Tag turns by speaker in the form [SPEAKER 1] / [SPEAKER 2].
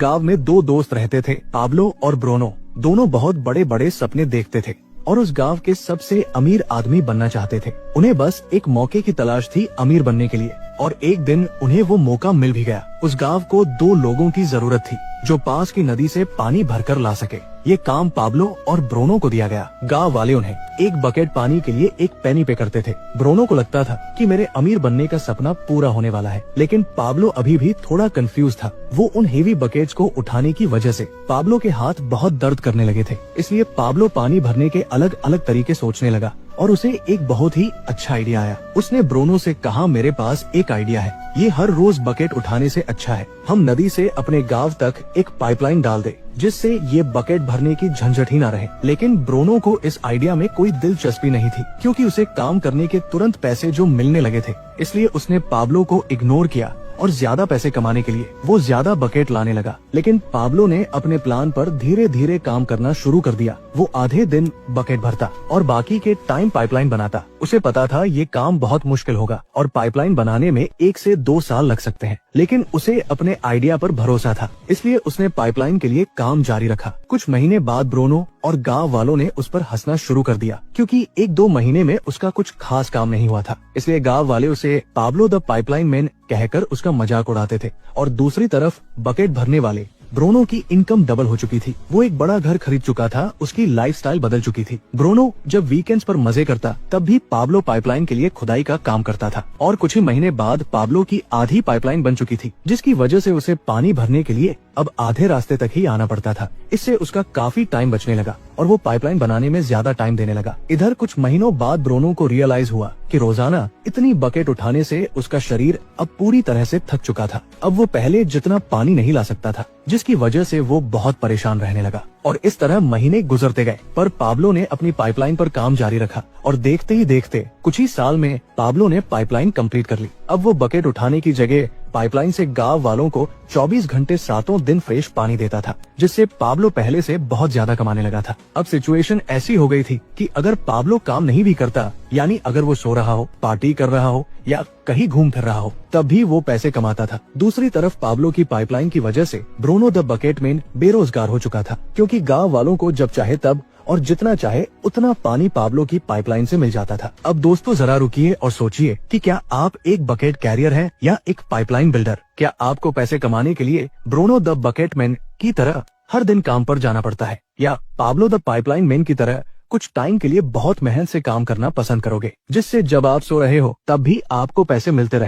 [SPEAKER 1] गांव में दो दोस्त रहते थे, पाब्लो और ब्रूनो। दोनों बहुत बड़े बड़े सपने देखते थे और उस गांव के सबसे अमीर आदमी बनना चाहते थे। उन्हें बस एक मौके की तलाश थी अमीर बनने के लिए, और एक दिन उन्हें वो मौका मिल भी गया। उस गांव को दो लोगों की जरूरत थी जो पास की नदी से पानी भरकर ला सके। ये काम पाब्लो और ब्रूनो को दिया गया। गांव वाले उन्हें एक बकेट पानी के लिए एक पेनी पे करते थे। ब्रूनो को लगता था कि मेरे अमीर बनने का सपना पूरा होने वाला है, लेकिन पाब्लो अभी भी थोड़ा कंफ्यूज था। वो उन हेवी बकेट्स को उठाने की वजह से पाब्लो के हाथ बहुत दर्द करने लगे थे। इसलिए पाब्लो पानी भरने के अलग अलग तरीके सोचने लगा और उसे एक बहुत ही अच्छा आइडिया आया। उसने ब्रूनो से कहा, मेरे पास एक आइडिया है, ये हर रोज बकेट उठाने से अच्छा है हम नदी से अपने गांव तक एक पाइपलाइन डाल दे, जिससे ये बकेट भरने की झंझट ही ना रहे। लेकिन ब्रूनो को इस आइडिया में कोई दिलचस्पी नहीं थी, क्योंकि उसे काम करने के तुरंत पैसे जो मिलने लगे थे। इसलिए उसने पाब्लो को इग्नोर किया और ज्यादा पैसे कमाने के लिए वो ज्यादा बकेट लाने लगा। लेकिन पाब्लो ने अपने प्लान पर धीरे धीरे काम करना शुरू कर दिया। वो आधे दिन बकेट भरता और बाकी के टाइम पाइपलाइन बनाता। उसे पता था ये काम बहुत मुश्किल होगा और पाइपलाइन बनाने में 1 से 2 साल लग सकते हैं, लेकिन उसे अपने आइडिया पर भरोसा था, इसलिए उसने पाइपलाइन के लिए काम जारी रखा। कुछ महीने बाद ब्रूनो और गांव वालों ने उस पर हंसना शुरू कर दिया, क्योंकि 1-2 महीने में उसका कुछ खास काम नहीं हुआ था। इसलिए गांव वाले उसे पाब्लो द पाइपलाइन मैन कहकर उसका मजाक उड़ाते थे। और दूसरी तरफ बकेट भरने वाले ब्रूनो की इनकम डबल हो चुकी थी। वो एक बड़ा घर खरीद चुका था, उसकी लाइफस्टाइल बदल चुकी थी। ब्रूनो जब वीकेंड्स पर मजे करता तब भी पाब्लो पाइपलाइन के लिए खुदाई का काम करता था। और कुछ ही महीने बाद पाब्लो की आधी पाइपलाइन बन चुकी थी, जिसकी वजह से उसे पानी भरने के लिए अब आधे रास्ते तक ही आना पड़ता था। इससे उसका काफी टाइम बचने लगा और वो पाइपलाइन बनाने में ज्यादा टाइम देने लगा। इधर कुछ महीनों बाद ब्रूनो को रियलाइज हुआ कि रोजाना इतनी बकेट उठाने से उसका शरीर अब पूरी तरह से थक चुका था। अब वो पहले जितना पानी नहीं ला सकता था, जिसकी वजह से वो बहुत परेशान रहने लगा। और इस तरह महीने गुजरते गए, पर पाब्लो ने अपनी पाइपलाइन पर काम जारी रखा और देखते ही देखते कुछ ही साल में पाब्लो ने पाइपलाइन कंप्लीट कर ली। अब वो बकेट उठाने की जगह पाइपलाइन से गांव वालों को 24 घंटे 7 दिन फ्रेश पानी देता था, जिससे पाब्लो पहले से बहुत ज्यादा कमाने लगा था। अब सिचुएशन ऐसी हो गई थी कि अगर पाब्लो काम नहीं भी करता, यानी अगर वो सो रहा हो, पार्टी कर रहा हो या कहीं घूम फिर रहा हो, तब भी वो पैसे कमाता था। दूसरी तरफ पाब्लो की पाइपलाइन की वजह से ब्रूनो द बकेट मैन बेरोजगार हो चुका था, क्योंकि गांव वालों को जब चाहे तब और जितना चाहे उतना पानी पाब्लो की पाइपलाइन से मिल जाता था। अब दोस्तों जरा रुकिए और सोचिए कि क्या आप एक बकेट कैरियर हैं या एक पाइपलाइन बिल्डर? क्या आपको पैसे कमाने के लिए ब्रूनो द बकेट मैन की तरह हर दिन काम पर जाना पड़ता है, या पाब्लो द पाइपलाइन मैन की तरह कुछ टाइम के लिए बहुत मेहनत से काम करना पसंद करोगे, जिससे जब आप सो रहे हो तब भी आपको पैसे मिलते रहे?